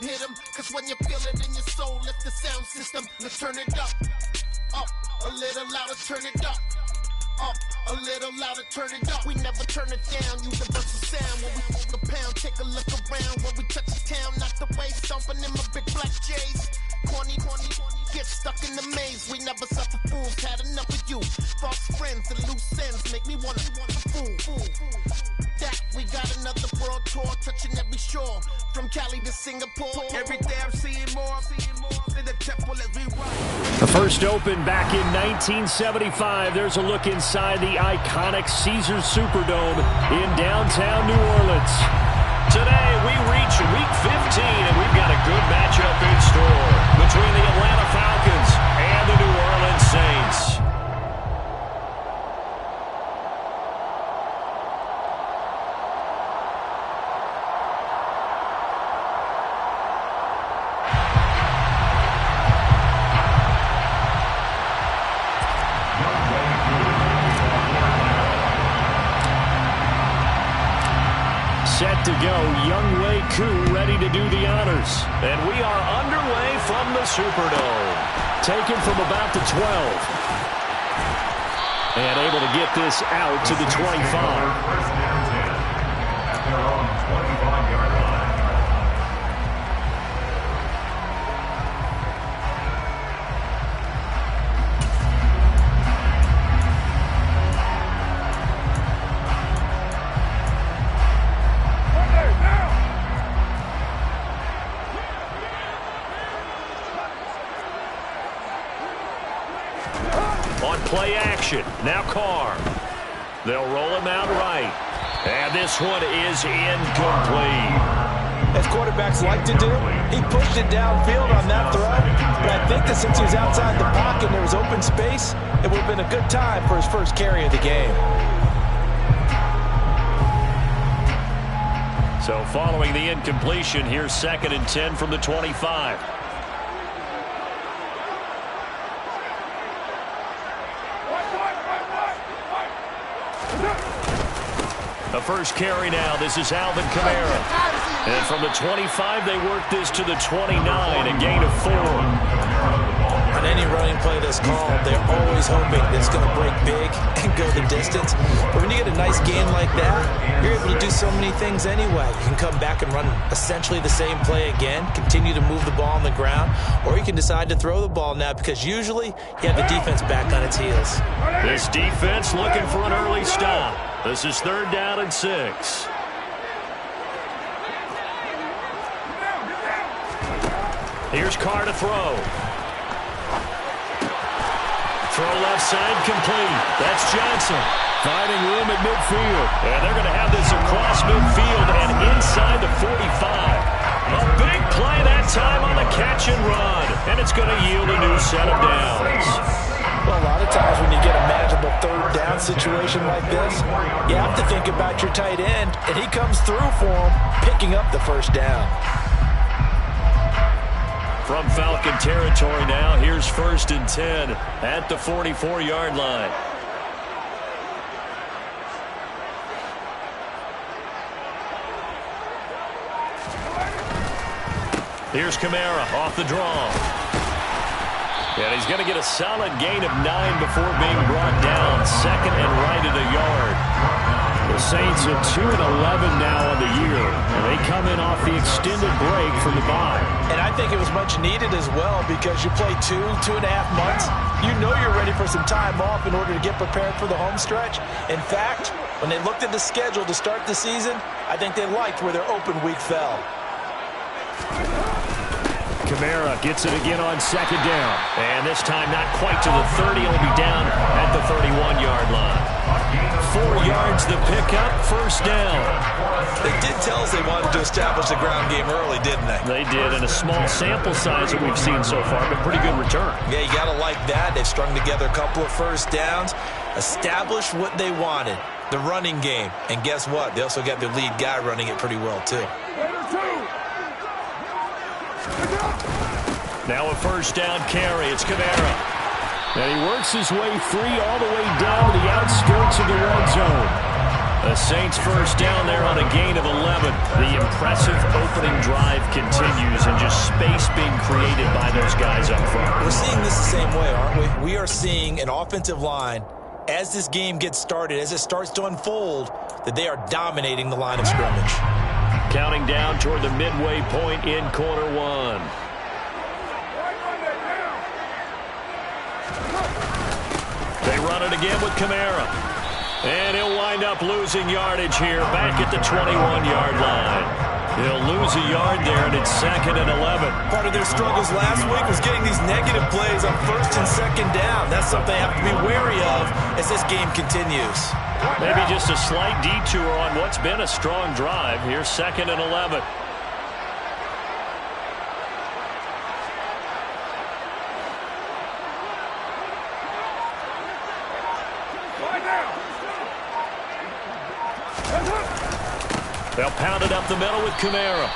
hit him. Cause when you feel it in your soul, lift the sound system. Let's turn it up. Up, a little louder, turn it up. Up, a little louder, turn it up. We never turn it down, universal sound. When we fuck the pound, take a look around. When we touch the town, knock the way, stomping in my big black J's. Corny, get stuck in the maze. We never suffer fools, had enough of you. False friends and loose ends make me wanna fool. That we got another world tour, touching every shore. From Cali to Singapore. Every day I'm seeing more in the temple as we run. The first opened back in 1975. There's a look inside the iconic Caesars Superdome in downtown New Orleans. Today we reach week 15, and we've got a good matchup in store between the Atlanta Falcons and the New Orleans Saints. Set to go, Young Wei Koo ready to do the honors. And we are underway from the Superdome. Taken from about the 12. And able to get this out to the 25. On play action, now Carr. They'll roll him out right. And this one is incomplete. As quarterbacks like to do, he pushed it downfield on that throw. But I think that since he was outside the pocket and there was open space, it would have been a good time for his first carry of the game. So following the incompletion, here's 2nd and 10 from the 25. The first carry now. This is Alvin Kamara. And from the 25, they work this to the 29, a gain of 4. On any running play that's called, they're always hoping that it's going to break big and go the distance. But when you get a nice game like that, you're able to do so many things anyway. You can come back and run essentially the same play again, continue to move the ball on the ground, or you can decide to throw the ball now because usually you have the defense back on its heels. This defense looking for an early stop. This is 3rd down and 6. Here's Carr to throw. Throw left side complete. That's Johnson. Finding room at midfield. And they're going to have this across midfield and inside the 45. A big play that time on the catch and run. And it's going to yield a new set of downs. Well, a lot of times when you get a manageable 3rd down situation like this, you have to think about your tight end, and he comes through for him, picking up the first down. From Falcon territory now, here's 1st and 10 at the 44-yard line. Here's Kamara off the draw. And he's going to get a solid gain of 9 before being brought down. 2nd and right at a yard. The Saints are 2-11 now on the year. And they come in off the extended break from the bye. And I think it was much needed as well because you play 2.5 months. You know you're ready for some time off in order to get prepared for the home stretch. In fact, when they looked at the schedule to start the season, I think they liked where their open week fell. Kamara gets it again on 2nd down. And this time not quite to the 30. He'll be down at the 31-yard line. 4 yards the pickup, 1st down. They did tell us they wanted to establish the ground game early, didn't they? They did, and a small sample size that we've seen so far, but pretty good return. Yeah, you got to like that. They've strung together a couple of 1st downs, established what they wanted, the running game. And guess what? They also got their lead guy running it pretty well, too. Now a 1st down carry. It's Kamara. And he works his way free all the way down to the outskirts of the red zone. The Saints first down there on a gain of 11. The impressive opening drive continues and just space being created by those guys up front. We're seeing this the same way, aren't we? We are seeing an offensive line, as this game gets started, as it starts to unfold, that they are dominating the line of scrimmage. Counting down toward the midway point in quarter one. They run it again with Kamara. And he'll wind up losing yardage here back at the 21-yard line. He'll lose a yard there, and it's 2nd and 11. Part of their struggles last week was getting these negative plays on 1st and 2nd down. That's something they have to be wary of as this game continues. Maybe just a slight detour on what's been a strong drive. Here's 2nd and 11. They'll pound it up the middle with Kamara.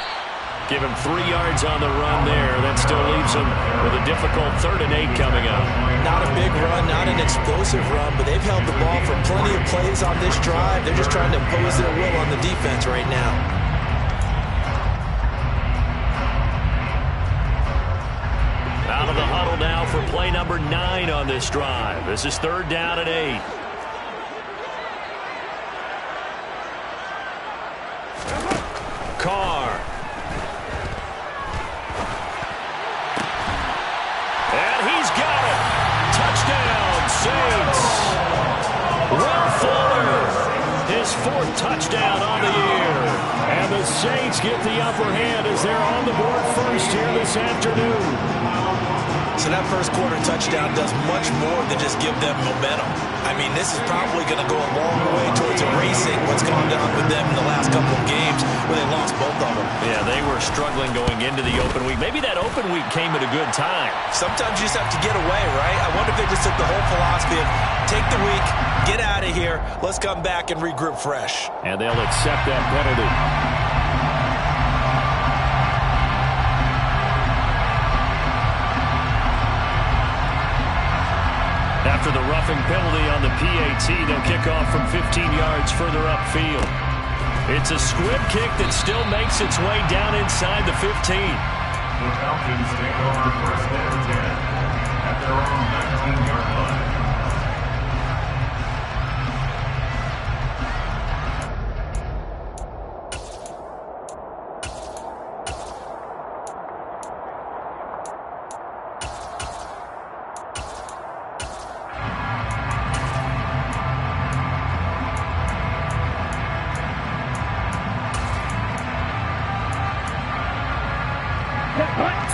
Give him 3 yards on the run there. That still leaves him with a difficult 3rd and 8 coming up. Not a big run, not an explosive run, but they've held the ball for plenty of plays on this drive. They're just trying to impose their will on the defense right now. Out of the huddle now for play number 9 on this drive. This is 3rd down and 8. Carr. And he's got it. Touchdown, Saints. Will Fuller, his 4th touchdown on the year. And the Saints get the upper hand as they're on the board first here this afternoon. So that first quarter touchdown does much more than just give them momentum. I mean, this is probably going to go a long way towards erasing what's gone down with them in the last couple of games where they lost both of them. Yeah, they were struggling going into the open week. Maybe that open week came at a good time. Sometimes you just have to get away, right? I wonder if they just took the whole philosophy of take the week, get out of here, let's come back and regroup fresh. And they'll accept that penalty. After the roughing penalty on the PAT, they'll kick off from 15 yards further upfield. It's a squib kick that still makes its way down inside the 15. The Falcons take over 1st and 10 at their own 19-yard line.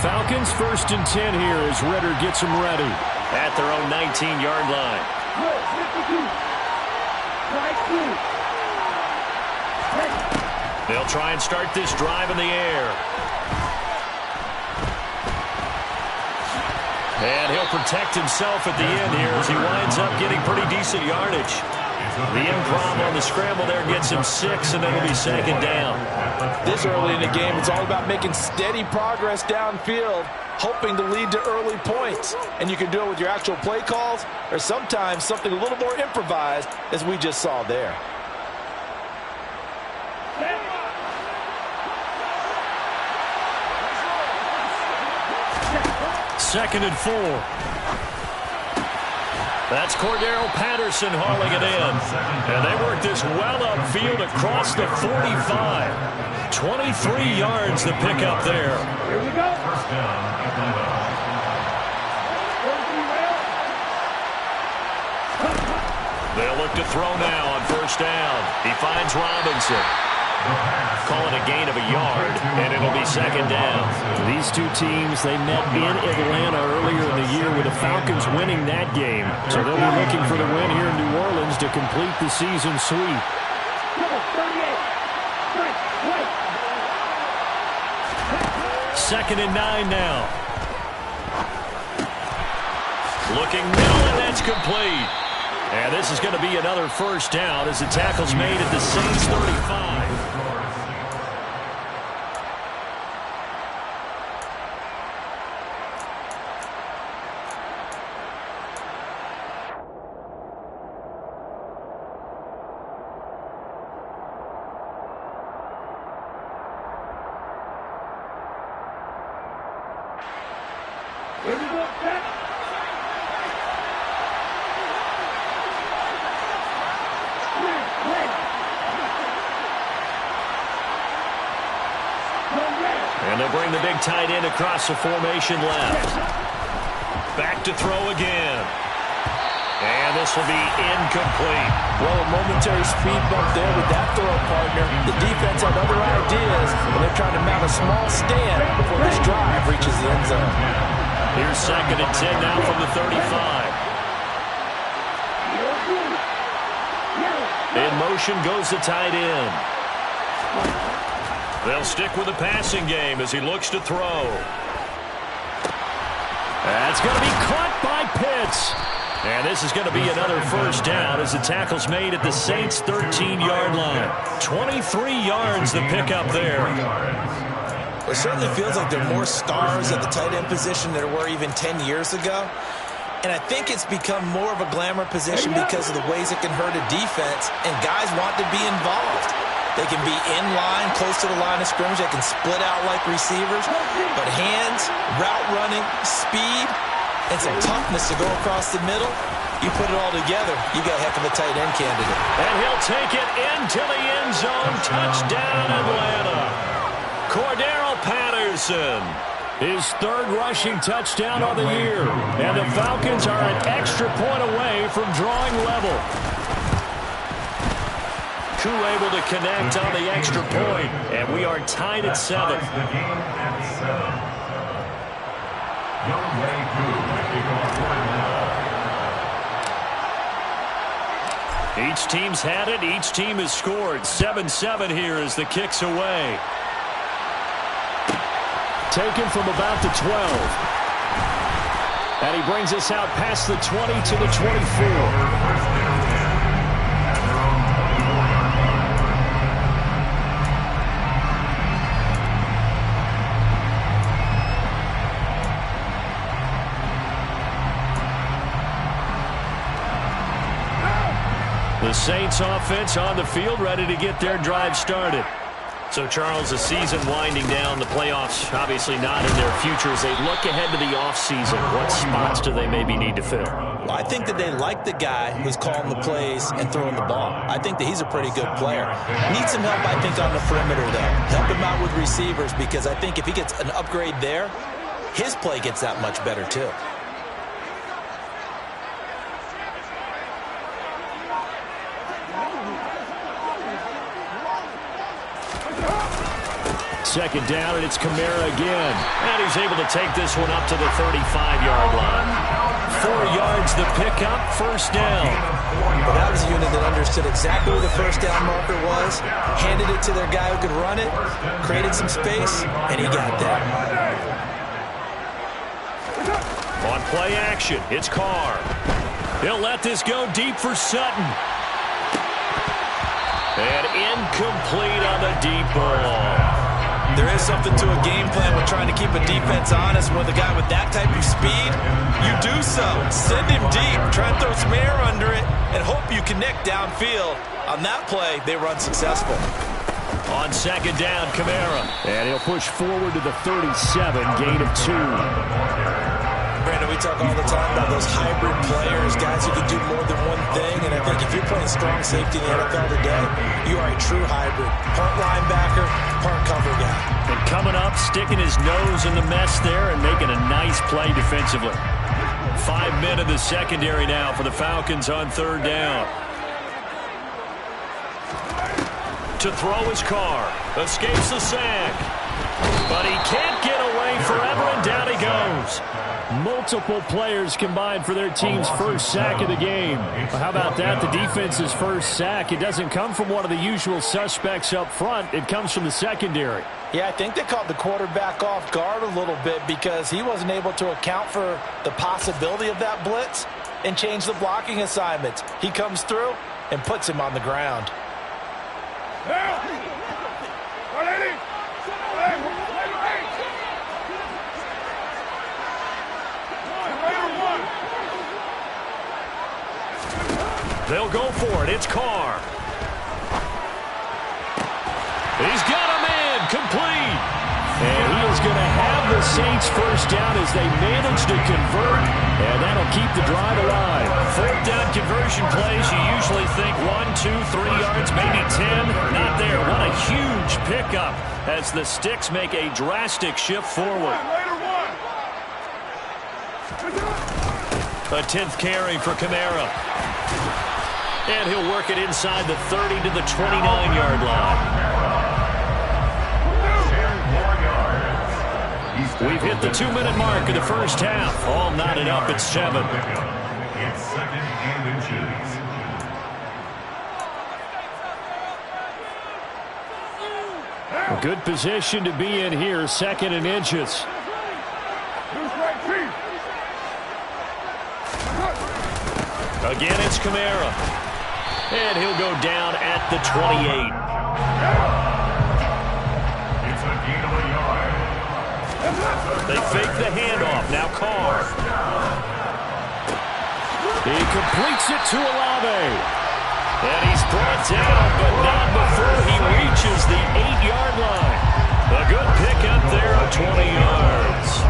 Falcons 1st and 10 here as Ritter gets them ready at their own 19-yard line. They'll try and start this drive in the air. And he'll protect himself at the end here as he winds up getting pretty decent yardage. The improv on the scramble there gets him 6, and then it'll be 2nd down. This early in the game, it's all about making steady progress downfield, hoping to lead to early points. And you can do it with your actual play calls or sometimes something a little more improvised, as we just saw there. Second and 4. That's Cordero Patterson hauling it in. And they work this well upfield across the 45. 23 yards the pickup there. Here we go. 1st down at the 12. They'll look to throw now on 1st down. He finds Robinson. Call it a gain of a yard, and it'll be 2nd down. These two teams, they met in Atlanta earlier in the year with the Falcons winning that game. So they'll be looking for the win here in New Orleans to complete the season sweep. 2nd and 9 now. Looking middle, and that's complete. And this is going to be another 1st down as the tackle's made at the Saints 35. And they'll bring the big tight end across the formation left. Back to throw again. And this will be incomplete. Well, a momentary speed bump there with that throw partner. The defense had other ideas, and they're trying to mount a small stand before this drive reaches the end zone. Here's 2nd and 10 now from the 35. In motion goes the tight end. They'll stick with the passing game as he looks to throw. That's going to be caught by Pitts. And this is going to be another first down as the tackle's made at the Saints' 13-yard line. 23 yards the pickup there. It certainly feels like there are more stars at the tight end position than there were even 10 years ago. And I think it's become more of a glamour position because of the ways it can hurt a defense, and guys want to be involved. They can be in line, close to the line of scrimmage. They can split out like receivers. But hands, route running, speed, and some toughness to go across the middle, you put it all together, you got a heck of a tight end candidate. And he'll take it into the end zone. Touchdown, Atlanta. Cordero Patterson. His 3rd rushing touchdown of the year. And the Falcons are an extra point away from drawing level. Koo able to connect on the extra point. And we are tied at 7. Each team's had it. Each team has scored. 7-7 here as the kick's away. Taken from about the 12. And he brings us out past the 20 to the 24. The Saints offense on the field, ready to get their drive started. So, Charles, the season winding down, the playoffs obviously not in their future. As they look ahead to the offseason, what spots do they maybe need to fill? Well, I think that they like the guy who's calling the plays and throwing the ball. I think that he's a pretty good player. Needs some help, I think, on the perimeter, though. Help him out with receivers, because I think if he gets an upgrade there, his play gets that much better, too. 2nd down, and it's Kamara again. And he's able to take this one up to the 35-yard line. 4 yards the pickup, first down. But that was a unit that understood exactly where the first down marker was, handed it to their guy who could run it, created some space, and he got there. On play action, it's Carr. He'll let this go deep for Sutton. And incomplete on the deep ball. There is something to a game plan with trying to keep a defense honest. With a guy with that type of speed, you do so. Send him deep. Try and throw some air under it and hope you connect downfield. On that play, they were unsuccessful. On 2nd down, Kamara. And he'll push forward to the 37, gain of 2. Brandon, we talk all the time about those hybrid players, guys who can do more than one thing, and I think if you're playing strong safety in the NFL today, you are a true hybrid. Part linebacker, part cover guy. And coming up, sticking his nose in the mess there and making a nice play defensively. 5 men in the secondary now for the Falcons on 3rd down. To throw his Carr. Escapes the sack. But he can't get away forever, and down he goes. Multiple players combined for their team's first sack of the game. Well, how about that? The defense's first sack. It doesn't come from one of the usual suspects up front. It comes from the secondary. Yeah, I think they caught the quarterback off guard a little bit because he wasn't able to account for the possibility of that blitz and change the blocking assignments. He comes through and puts him on the ground. They'll go for it. It's Carr. He's got him in. Complete. And he is going to have the Saints first down as they manage to convert, and that'll keep the drive alive. Fourth down conversion plays, you usually think 1, 2, 3 yards, maybe 10. Not there. What a huge pickup as the Sticks make a drastic shift forward. A 10th carry for Kamara. And he'll work it inside the 30 to the 29-yard line. We've hit the 2-minute mark of the first half. All knotted up at 7. It's second and inches. A good position to be in here, 2nd and inches. Again, it's Kamara. And he'll go down at the 28. It's a gain of a yard. They fake the handoff. Now Carr. He completes it to Olave. And he's brought down, but not before he reaches the 8-yard line. A good pickup there of 20 yards.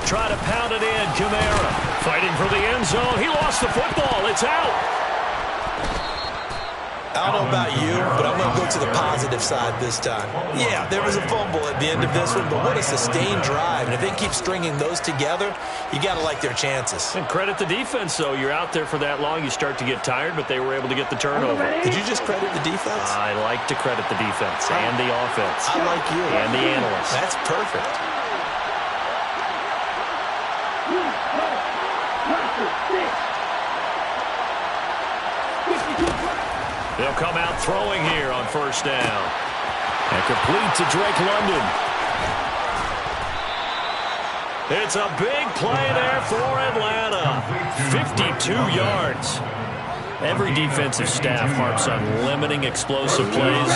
Try to pound it in, Kamara. Fighting for the end zone. He lost the football. It's out. I don't know about you, but I'm going to go to the positive side this time. Yeah, there was a fumble at the end of this one, but what a sustained drive. And if they keep stringing those together, you got to like their chances. And credit the defense, though. You're out there for that long, you start to get tired, but they were able to get the turnover. Did you just credit the defense? I like to credit the defense and the offense. I like you. And the analysts. That's perfect. They'll come out throwing here on first down. And complete to Drake London. It's a big play there for Atlanta. 52 yards. Every defensive staff harps on limiting explosive plays.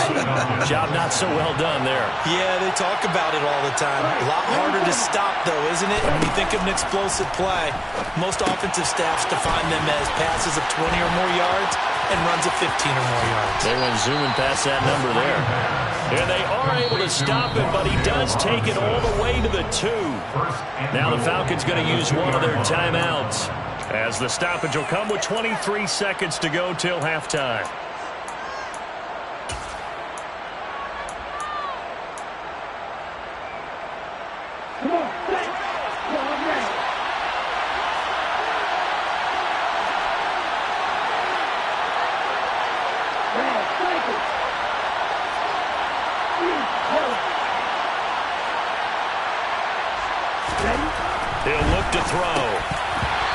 Job not so well done there. Yeah, they talk about it all the time. A lot harder to stop, though, isn't it? When you think of an explosive play, most offensive staffs define them as passes of 20 or more yards and runs of 15 or more yards. They went zooming past that number there. And they are able to stop him, but he does take it all the way to the 2. Now the Falcons going to use one of their timeouts, as the stoppage will come with 23 seconds to go till halftime. He'll look to throw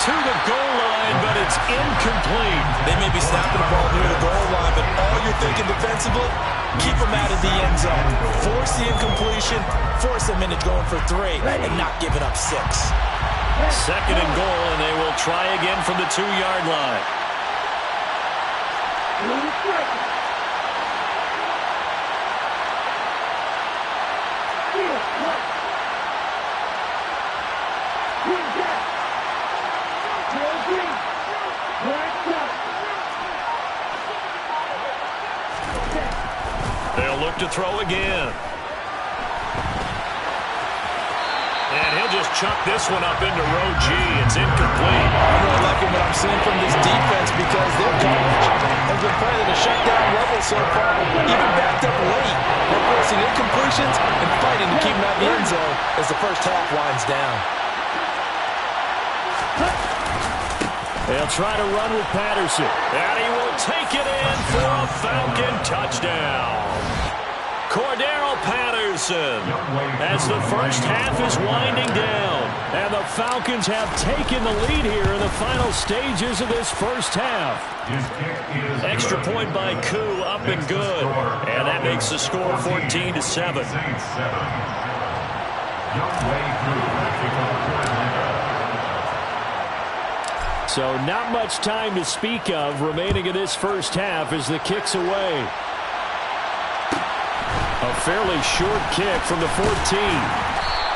to the goal line, but it's incomplete. They may be snapping the ball near the goal line, but all you're thinking defensively, keep them out of the end zone. Force the incompletion, force them into going for 3, and not giving up 6. 2nd and goal, and they will try again from the 2-yard line. They'll look to throw again. And he'll just chuck this one up into row G. It's incomplete. I'm really liking what I'm seeing from this defense because their coverage has been playing at a shutdown level so far, even backed up late. They're forcing incompletions and fighting to keep them out of the end zone as the first half winds down. They'll try to run with Patterson. And he will take it in for a Falcon touchdown. Cordero Patterson, as the first half is winding down. And the Falcons have taken the lead here in the final stages of this first half. Extra point by Koo, up and good. And that makes the score 14-7. So not much time to speak of remaining in this first half as the kick's away. A fairly short kick from the 14.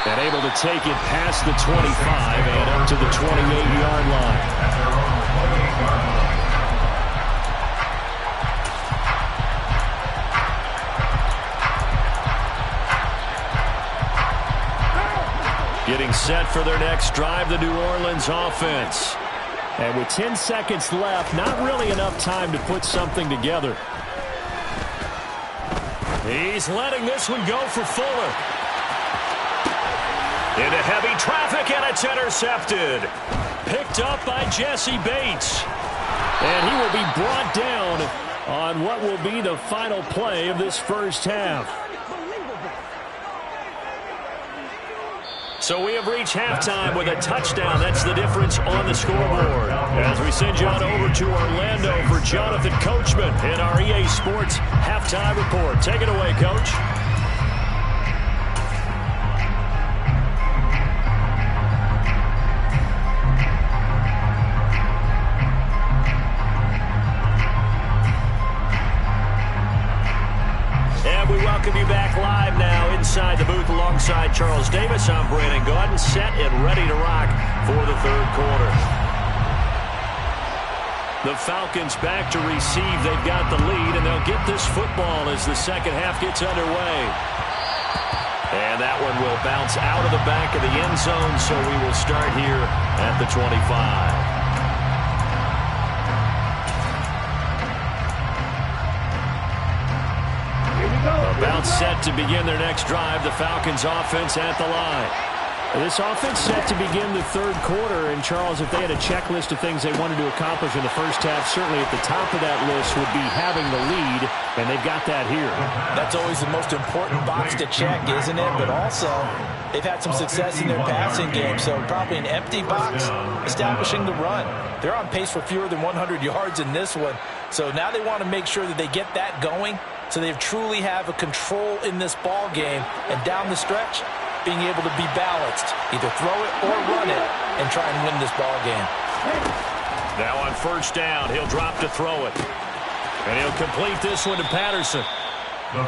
And able to take it past the 25 and up to the 28-yard line. Getting set for their next drive, the New Orleans offense. And with 10 seconds left, not really enough time to put something together. He's letting this one go for Fuller. Into heavy traffic, and it's intercepted. Picked up by Jesse Bates. And he will be brought down on what will be the final play of this first half. So we have reached halftime with a touchdown. That's the difference on the scoreboard. As we send you on over to Orlando for Jonathan Coachman in our EA Sports Halftime Report. Take it away, Coach. And we welcome you back live now inside the booth alongside Charles Davis. I'm Brandon Gaudin, set and ready to rock for the third quarter. The Falcons back to receive. They've got the lead, and they'll get this football as the second half gets underway. And that one will bounce out of the back of the end zone, so we will start here at the 25. About set to begin their next drive, the Falcons offense at the line. This offense set to begin the third quarter, and Charles, if they had a checklist of things they wanted to accomplish in the first half, certainly at the top of that list would be having the lead, and they've got that here. That's always the most important box to check, isn't it? But also, they've had some success in their passing game, so probably an empty box, establishing the run. They're on pace for fewer than 100 yards in this one, so now they want to make sure that they get that going, so they truly have a control in this ball game, and down the stretch, being able to be balanced, either throw it or run it, and try and win this ball game. Now on first down, he'll drop to throw it. And he'll complete this one to Patterson.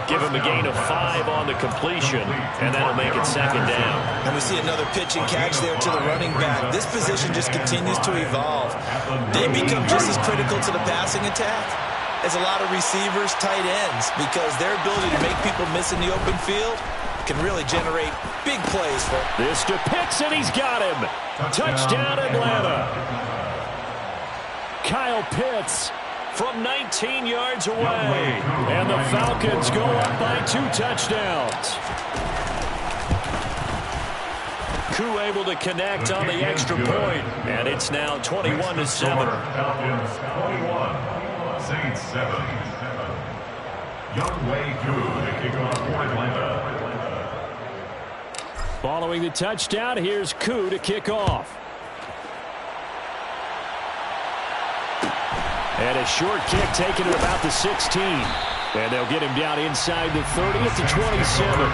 Give him a gain of 5 on the completion, and that'll make it second down. And we see another pitch and catch there to the running back. This position just continues to evolve. They become just as critical to the passing attack as a lot of receivers, tight ends, because their ability to make people miss in the open field can really generate big plays for him. This to Pitts, and he's got him. Touchdown, Atlanta. Kyle Pitts from 19 yards away. And the Falcons go up by 2 touchdowns. Koo able to connect on the extra point, and it's now 21-7. Falcons 21, Saints 7. Younghoe Koo to kick off for Atlanta. Following the touchdown, here's Koo to kick off. And a short kick taken at about the 16. And they'll get him down inside the 30 at the 27.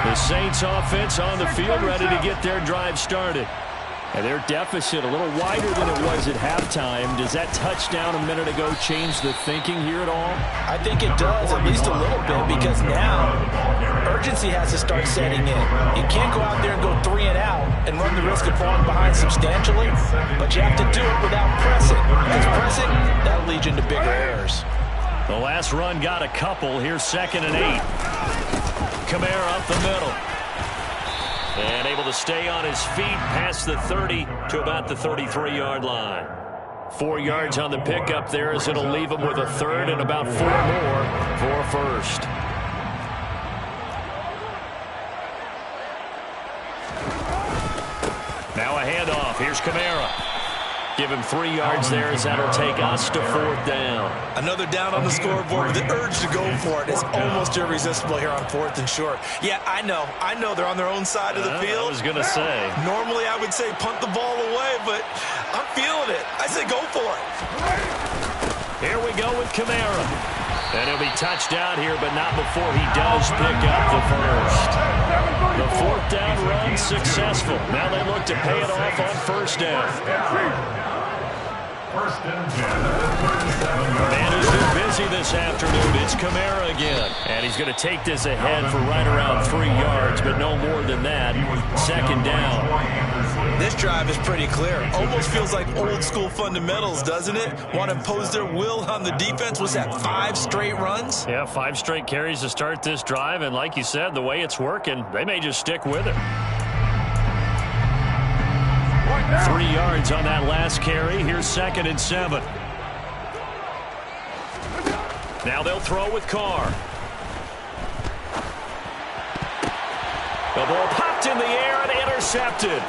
The Saints offense on the field ready to get their drive started. And their deficit a little wider than it was at halftime. Does that touchdown a minute ago change the thinking here at all? I think it does, at least a little bit, because now urgency has to start setting in. You can't go out there and go 3 and out and run the risk of falling behind substantially, but you have to do it without pressing. Because pressing, that'll lead you into bigger errors. The last run got a couple. Here's 2nd and 8. Kamara up the middle. And able to stay on his feet past the 30 to about the 33-yard line. 4 yards on the pickup there as it'll leave him with a third and about 4 more for a first. Now a handoff. Here's Kamara. Give him 3 yards there as that'll take us to 4th down. Another down on the scoreboard with the urge to go for it. It's almost irresistible here on 4th and short. Yeah, I know they're on their own side of the field. I was going to say. Normally I would say punt the ball away, but I'm feeling it. I say go for it. Here we go with Kamara. And he'll be touched down here, but not before he does pick up the first. The 4th down run successful. Now they look to pay it off on first down. First and 10. Man who's been busy this afternoon, it's Kamara again. And he's going to take this ahead for right around 3 yards, but no more than that. Second down. This drive is pretty clear. Almost feels like old school fundamentals, doesn't it? Want to impose their will on the defense. Was that 5 straight runs? Yeah, 5 straight carries to start this drive. And like you said, the way it's working, they may just stick with it. 3 yards on that last carry. Here's 2nd and 7. Now they'll throw with Carr. The ball popped in the air and intercepted.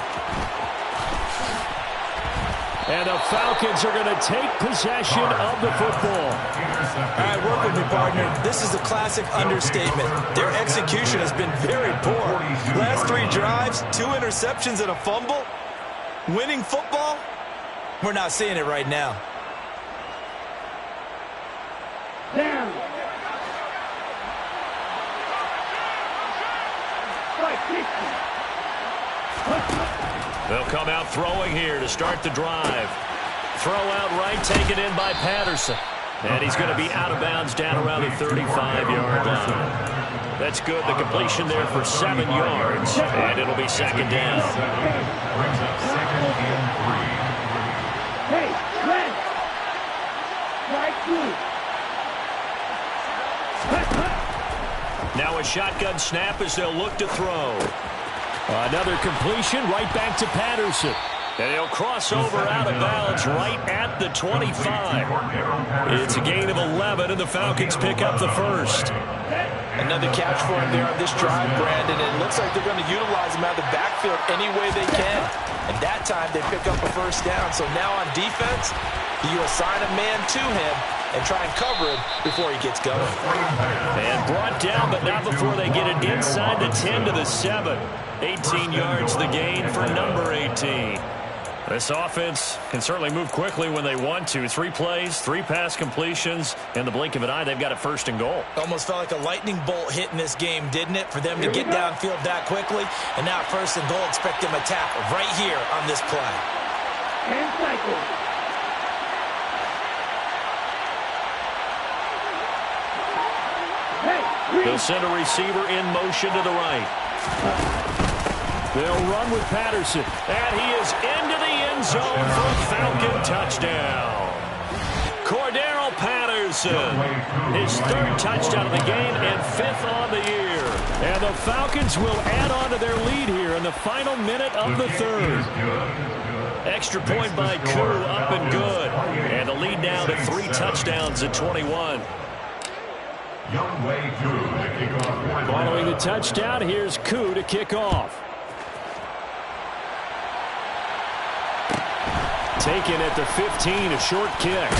And the Falcons are going to take possession of the football. All right, work with me, partner. This is a classic understatement. Their execution has been very poor. Last 3 drives, 2 interceptions and a fumble. Winning football? We're not seeing it right now. Down. They'll come out throwing here to start the drive. Throw out right, taken in by Patterson. And he's going to be out of bounds down around the 35-yard line. That's good. The completion there for 7 yards. And it'll be 2nd down. Brings up 2nd and 3. Hey, left. Right, Now a shotgun snap as they'll look to throw. Another completion right back to Patterson. And he'll cross over out of bounds right at the 25. It's a gain of 11, and the Falcons pick up the first. Another catch for him there on this drive, Brandon. And it looks like they're going to utilize him out of the backfield any way they can. And that time they pick up a first down. So now on defense, you assign a man to him and try and cover him before he gets going. And brought down, but not before they get it inside the 10 to the 7. 18 yards the gain for number 18. This offense can certainly move quickly when they want to. 3 plays, 3 pass completions. In the blink of an eye, they've got it 1st and goal. Almost felt like a lightning bolt hit in this game, didn't it? For them to get downfield that quickly. And now 1st and goal, expect them to tackle right here on this play. and cycle. They'll send a receiver in motion to the right. They'll run with Patterson. And he is into the end zone for a Falcon touchdown. Cordero Patterson, his 3rd touchdown of the game and 5th on the year. And the Falcons will add on to their lead here in the final minute of the 3rd. Extra point by Koo, up and good. And the lead now to 3 touchdowns at 21. Following the touchdown, here's Koo to kick off. Taken at the 15, a short kick.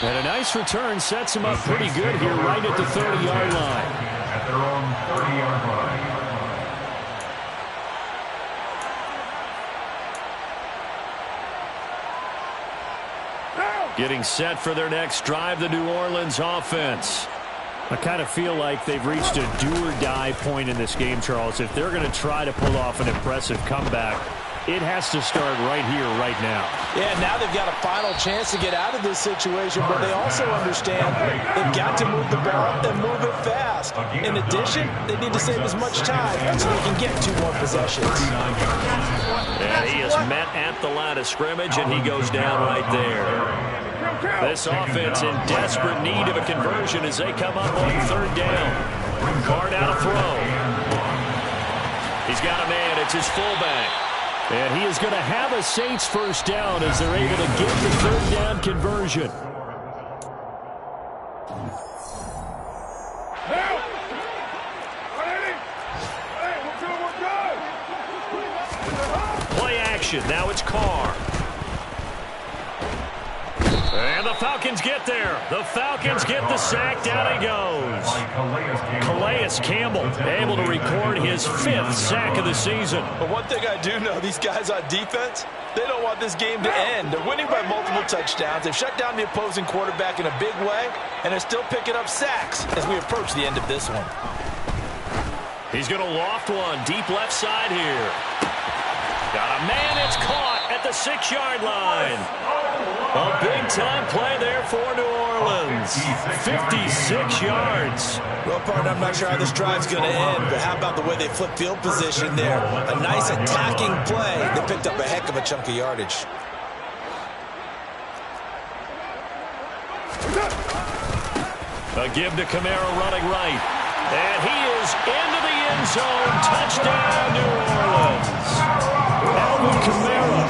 And a nice return sets him up pretty good here right at the 30-yard line. At their own 30-yard line. Getting set for their next drive, the New Orleans offense. I kind of feel like they've reached a do-or-die point in this game, Charles. If they're going to try to pull off an impressive comeback, it has to start right here, right now. Yeah, now they've got a final chance to get out of this situation, but they also understand they've got to move the ball and move it fast. In addition, they need to save as much time so they can get 2 more possessions. And he is met at the line of scrimmage, and he goes down right there. This offense in desperate need of a conversion as they come up on 3rd down. Card out a throw. He's got a man. It's his fullback. And he is going to have a Saints first down as they're able to get the 3rd down conversion. Play action. Now it's Carr. And the Falcons get there. The Falcons get the sack. Down he goes. Calais Campbell able to record his 5th sack of the season. But one thing I do know, these guys on defense, they don't want this game to end. They're winning by multiple touchdowns. They've shut down the opposing quarterback in a big way, and they're still picking up sacks as we approach the end of this one. He's going to loft one deep left side here. Got a man. It's caught at the 6-yard line. A big-time play there for New Orleans. 56 yards. Well, partner, I'm not sure how this drive's going to end, but how about the way they flip field position there? A nice attacking play. They picked up a heck of a chunk of yardage. A give to Kamara running right. And he is into the end zone. Touchdown, New Orleans. Alvin Kamara.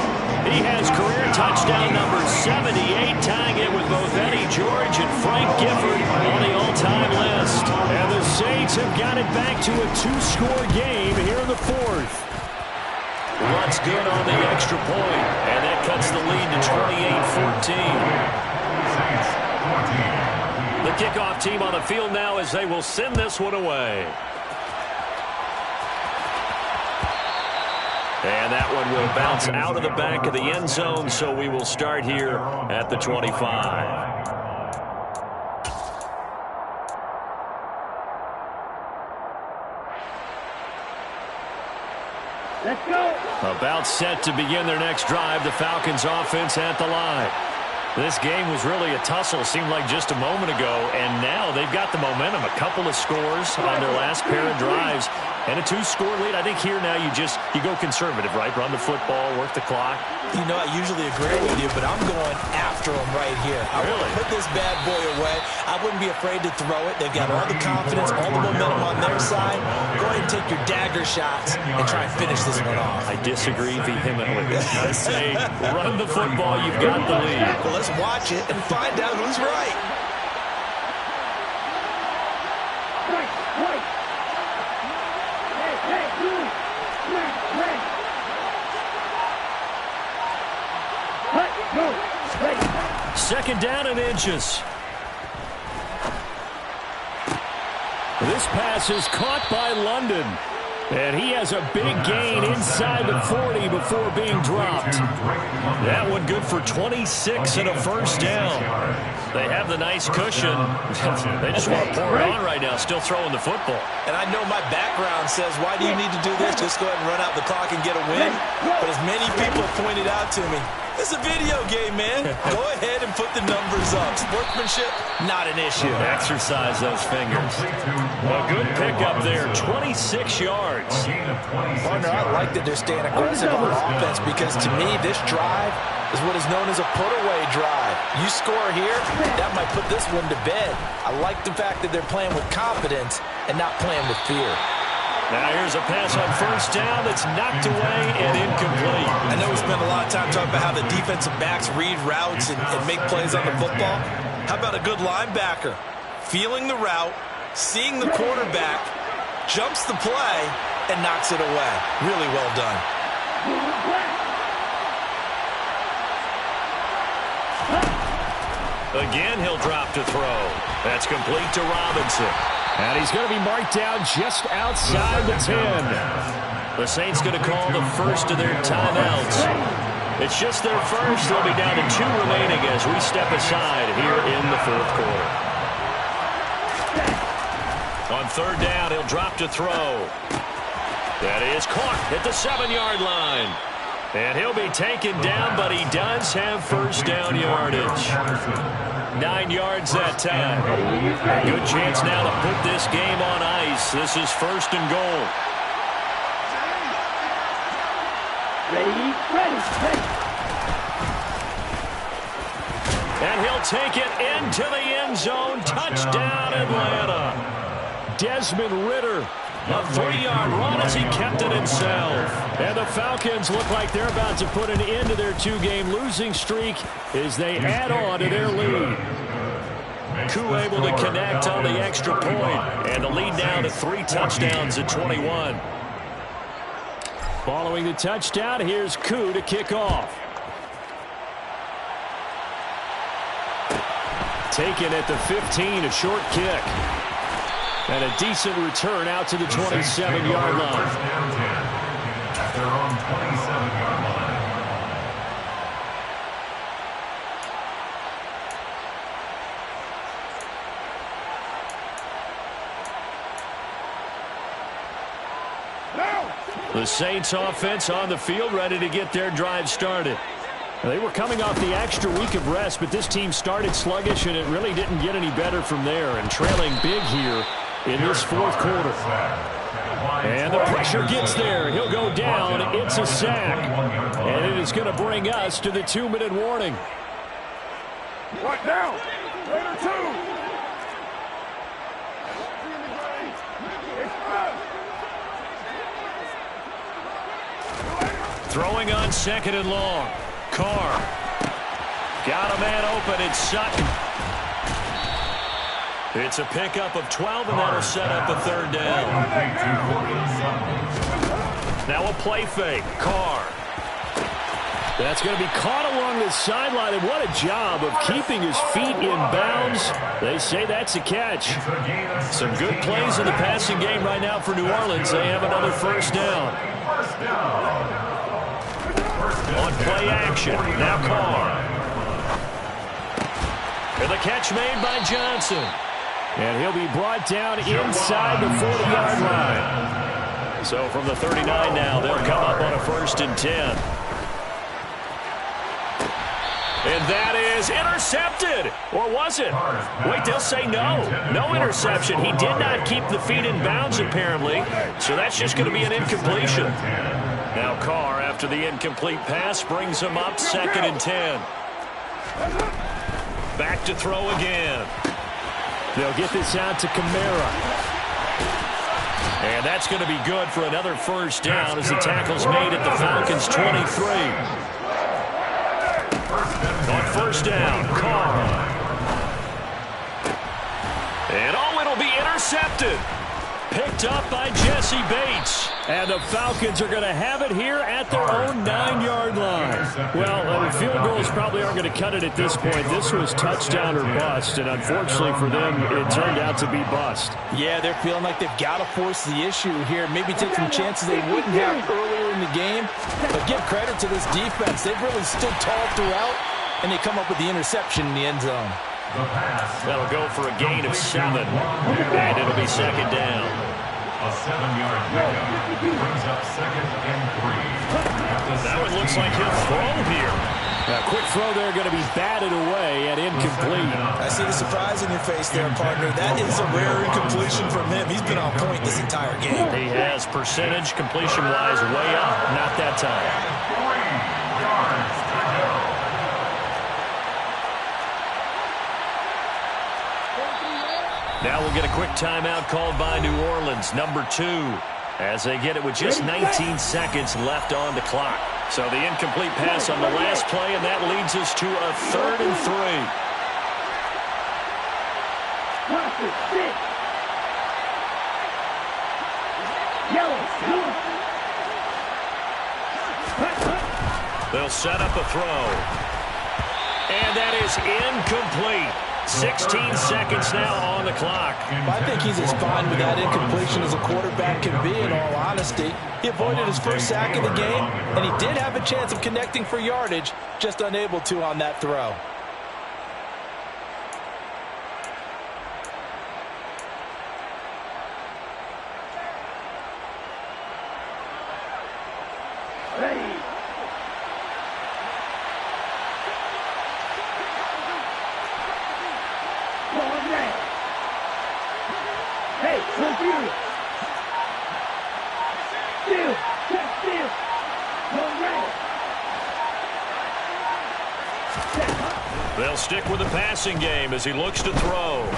He has career touchdown number 78, tying it with both Eddie George and Frank Gifford on the all-time list. And the Saints have got it back to a two-score game here in the fourth. Runs good on the extra point, and that cuts the lead to 28-14. The kickoff team on the field now as they will send this one away. And that one will bounce out of the back of the end zone, so we will start here at the 25. Let's go. About set to begin their next drive, the Falcons offense at the line. This game was really a tussle, seemed like just a moment ago, and now they've got the momentum. A couple of scores on their last pair of drives, and a two-score lead. I think here now you go conservative, right? Run the football, work the clock. You know, I usually agree with you, but I'm going after them right here. I want to put this bad boy away. I wouldn't be afraid to throw it. They've got all the confidence, all the momentum on their side. Go ahead and take your dagger shots and try and finish this one off. I disagree vehemently. I say run the football. You've got the lead. Well, let's watch it and find out who's right. Right. Hey, right. Go. Ready. Second down and inches. This pass is caught by London. And he has a big gain inside the 40 before being dropped. That one good for 26 and a first down. They have the nice cushion. They just want to pour it on right now, still throwing the football. And I know my background says, why do you need to do this? Just go ahead and run out the clock and get a win. But as many people have pointed out to me, it's a video game, man. Go ahead and put the numbers up. Sportsmanship, not an issue. Exercise those fingers. A good pickup there, 26 yards. Partner, I like that they're staying aggressive on offense because to me, this drive is what is known as a put-away drive. You score here, that might put this one to bed. I like the fact that they're playing with confidence and not playing with fear. Now here's a pass on first down that's knocked away and incomplete. I know we spent a lot of time talking about how the defensive backs read routes and make plays on the football. How about a good linebacker? Feeling the route, seeing the quarterback, jumps the play, and knocks it away. Really well done. Again, he'll drop to throw. That's complete to Robinson. And he's going to be marked down just outside the 10. The Saints going to call the first of their timeouts. It's just their first. They'll be down to 2 remaining as we step aside here in the fourth quarter. On third down, he'll drop to throw. That is caught at the 7-yard line. And he'll be taken down, but he does have first down yardage. 9 yards that time. Good chance now to put this game on ice. This is first and goal. Ready. And he'll take it into the end zone. Touchdown, Atlanta. Desmond Ridder. A 3-yard run as he kept it himself. And the Falcons look like they're about to put an end to their 2-game losing streak as they add on to their lead. Koo able to connect on the extra point. And the lead now to 3 touchdowns at 21. Following the touchdown, here's Koo to kick off. Taken at the 15, a short kick. And a decent return out to the 27-yard line. At their own 27-yard line. The Saints offense on the field ready to get their drive started. They were coming off the extra week of rest, but this team started sluggish, and it really didn't get any better from there, and trailing big here in this fourth quarter. And the pressure gets there. He'll go down. It's a sack. And it is going to bring us to the 2-minute warning. What now? Later two. Throwing on 2nd and long. Carr. Got a man open. It's Sutton. It's a pickup of 12, and that'll set up a 3rd down. Now a play fake. Carr. That's going to be caught along the sideline, and what a job of keeping his feet in bounds. They say that's a catch. Some good plays in the passing game right now for New Orleans. They have another 1st down. On play action. Now Carr. And the catch made by Johnson. And he'll be brought down inside the 40-yard line. So from the 39 now, they'll come up on a 1st and 10. And that is intercepted. Or was it? Wait, they'll say no. No interception. He did not keep the feet in bounds, apparently. So that's just going to be an incompletion. Now Carr, after the incomplete pass, brings him up 2nd and 10. Back to throw again. They'll get this out to Kamara. And that's going to be good for another 1st down as the tackle's made at the Falcons' 23. On 1st down, Carr. And it'll be intercepted. Picked up by Jesse Bates. And the Falcons are going to have it here at their own 9-yard line. Well, field goals probably aren't going to cut it at this point. This was touchdown or bust, and unfortunately for them, it turned out to be bust. Yeah, they're feeling like they've got to force the issue here. Maybe take some chances they wouldn't have earlier in the game. But give credit to this defense. They've really stood tall throughout, and they come up with the interception in the end zone. That'll go for a gain of 7. And it'll be 2nd down. A 7-yard pickup brings up 2nd and 3. That one looks like he'll throw here. A quick throw there going to be batted away and incomplete. I see the surprise in your face there, partner. That is a rare incompletion from him. He's been on point this entire game. He has percentage completion-wise way up. Not that time. 3 yards to go. Now we'll get a quick timeout called by New Orleans, number 2, as they get it with just 19 seconds left on the clock. So the incomplete pass on the last play, and that leads us to a 3rd and 3. They'll set up a throw. And that is incomplete. 16 seconds now on the clock. I think he's as fine with that incompletion as a quarterback can be, in all honesty. He avoided his first sack of the game, and he did have a chance of connecting for yardage, just unable to on that throw. Ready. Hey, look you. Steal. Check steal. Go right. They'll stick with the passing game as he looks to throw.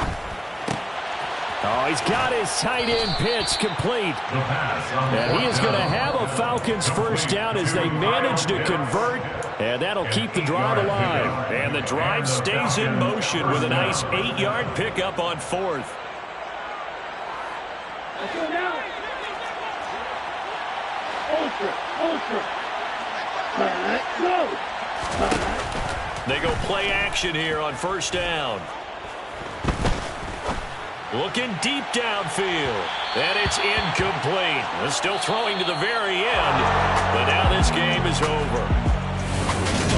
Oh, he's got his tight end pitch complete. And he is going to have a Falcons 1st down as they manage to convert. And that'll keep the drive alive. And the drive stays in motion with a nice 8-yard pickup on 4th. Let's go now. Ultra. Let's go. They go play action here on 1st down. Looking deep downfield. And it's incomplete. They're still throwing to the very end. But now this game is over.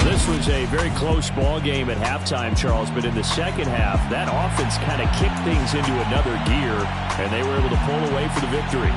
This was a very close ball game at halftime, Charles, but in the second half, that offense kind of kicked things into another gear, and they were able to pull away for the victory.